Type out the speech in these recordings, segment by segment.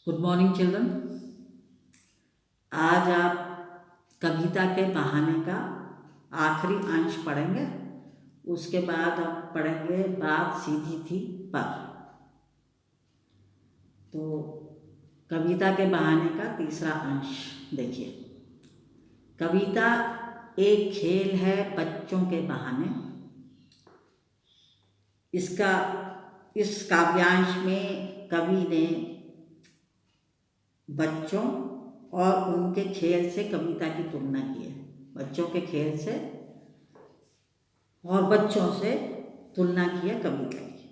Good morning children. आज आप कविता के बहाने का आखिरी अंश पढ़ेंगे। उसके बाद आप पढ़ेंगे बात सीधी थी पर। तो कविता के बहाने का तीसरा अंश देखिए। कविता एक खेल है बच्चों के बहाने। इस काव्यांश में कवि ने बच्चों और उनके खेल से कविता की तुलना की है। बच्चों के खेल से और बच्चों से तुलना की है कविता की।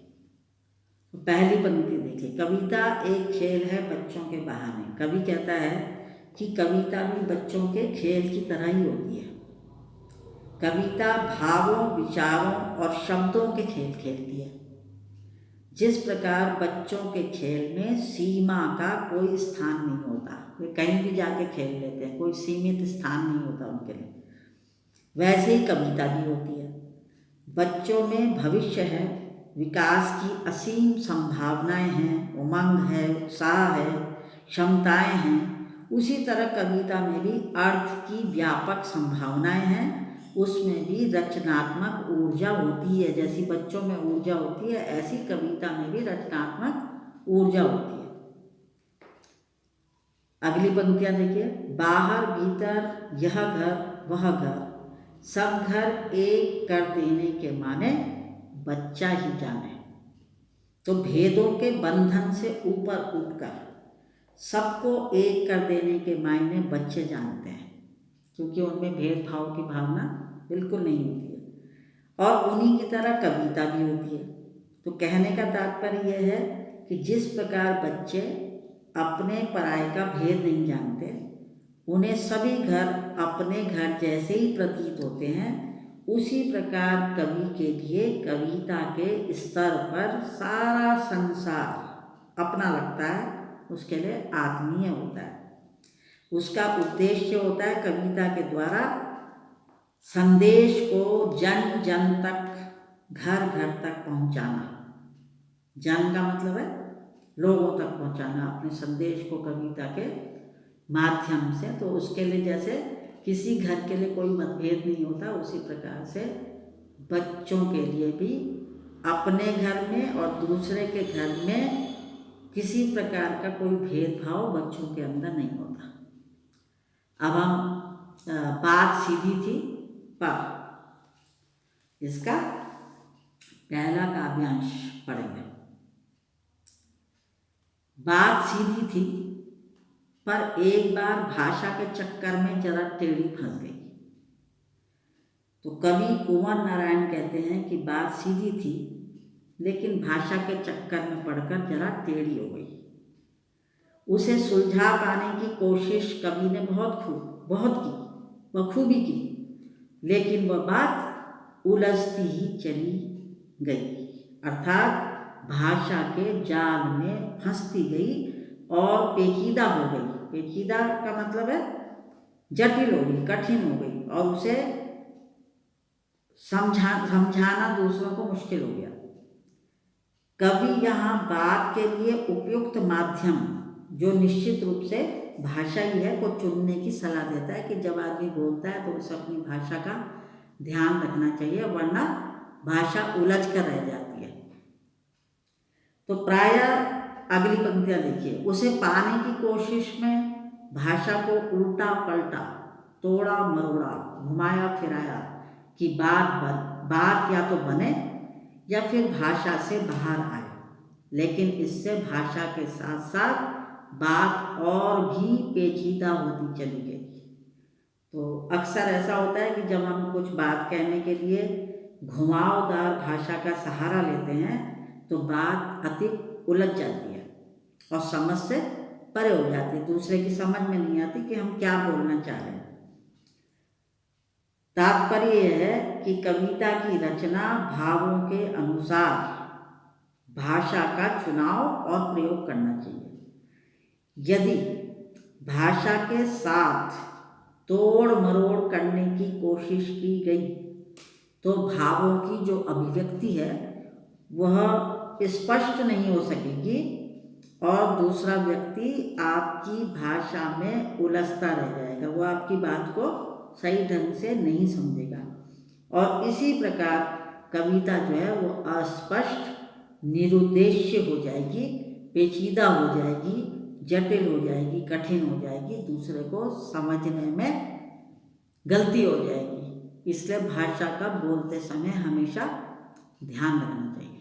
तो पहली पंक्ति देखिए, कविता एक खेल है बच्चों के बहाने। कवि कहता है कि कविता भी बच्चों के खेल की तरह ही होती है। कविता भावों, विचारों और शब्दों के खेल खेलती है। जिस प्रकार बच्चों के खेल में सीमा का कोई स्थान नहीं होता, वे कहीं भी जाके खेल लेते हैं, कोई सीमित स्थान नहीं होता उनके लिए, वैसे ही कविता भी होती है। बच्चों में भविष्य है, विकास की असीम संभावनाएं हैं, उमंग है, उत्साह है, क्षमताएं हैं। उसी तरह कविता में भी अर्थ की व्यापक संभावनाएं हैं, उसमें भी रचनात्मक ऊर्जा होती है। जैसी बच्चों में ऊर्जा होती है, ऐसी कविता में भी रचनात्मक ऊर्जा होती है। अगली पंक्तियां देखिए, बाहर भीतर यह घर वह घर, सब घर एक कर देने के माने बच्चा ही जाने। तो भेदों के बंधन से ऊपर उठकर सबको एक कर देने के मायने बच्चे जानते हैं, क्योंकि उनमें भेदभाव की भावना बिल्कुल नहीं होती है। और उन्हीं की तरह कविता भी होती है। तो कहने का तात्पर्य यह है कि जिस प्रकार बच्चे अपने पराये का भेद नहीं जानते, उन्हें सभी घर अपने घर जैसे ही प्रतीत होते हैं, उसी प्रकार कवि के लिए कविता के स्तर पर सारा संसार अपना लगता है, उसके लिए आत्मीय होता है। उसका उद्देश्य होता है कविता के द्वारा संदेश को जन जन तक, घर घर तक पहुंचाना। जन का मतलब है लोगों तक पहुंचाना अपने संदेश को कविता के माध्यम से। तो उसके लिए जैसे किसी घर के लिए कोई मतभेद नहीं होता, उसी प्रकार से बच्चों के लिए भी अपने घर में और दूसरे के घर में किसी प्रकार का कोई भेदभाव बच्चों के अंदर नहीं होता। अब हम बात सीधी थी पर इसका पहला काव्यांश पढ़ेंगे। बात सीधी थी पर एक बार भाषा के चक्कर में जरा टेढ़ी फंस गई। तो कवि कुंवर नारायण कहते हैं कि बात सीधी थी लेकिन भाषा के चक्कर में पड़कर जरा टेढ़ी हो गई। उसे सुलझा पाने की कोशिश कवि ने बहुत की, बखूबी की, लेकिन वह बात उलझती ही चली गई, अर्थात भाषा के जाल में फंसती गई और पेचीदा हो गई। पेचीदा का मतलब है जटिल हो गई, कठिन हो गई, और उसे समझाना दूसरों को मुश्किल हो गया। कवि यहाँ बात के लिए उपयुक्त माध्यम, जो निश्चित रूप से भाषा ही है, को चुनने की सलाह देता है कि जब आदमी बोलता है तो उसे अपनी भाषा का ध्यान रखना चाहिए, वरना भाषा उलझ कर रह जाती है। तो प्रायः अगली पंक्तियां देखिए, उसे पाने की कोशिश में भाषा को उल्टा पलटा, तोड़ा मरोड़ा, घुमाया फिराया कि बात या तो बने या फिर भाषा से बाहर आए, लेकिन इससे भाषा के साथ साथ बात और भी पेचीदा होती चली गई। तो अक्सर ऐसा होता है कि जब हम कुछ बात कहने के लिए घुमावदार भाषा का सहारा लेते हैं तो बात अधिक उलझ जाती है और समझ से परे हो जाती है, दूसरे की समझ में नहीं आती कि हम क्या बोलना चाह रहे हैं। तात्पर्य यह है कि कविता की रचना भावों के अनुसार भाषा का चुनाव और प्रयोग करना चाहिए। यदि भाषा के साथ तोड़ मरोड़ करने की कोशिश की गई तो भावों की जो अभिव्यक्ति है वह स्पष्ट नहीं हो सकेगी और दूसरा व्यक्ति आपकी भाषा में उलझता रह जाएगा, वो आपकी बात को सही ढंग से नहीं समझेगा। और इसी प्रकार कविता जो है वो अस्पष्ट, निरुद्देश्य हो जाएगी, पेचीदा हो जाएगी, जटिल हो जाएगी, कठिन हो जाएगी, दूसरे को समझने में गलती हो जाएगी। इसलिए भाषा का बोलते समय हमेशा ध्यान रखना चाहिए।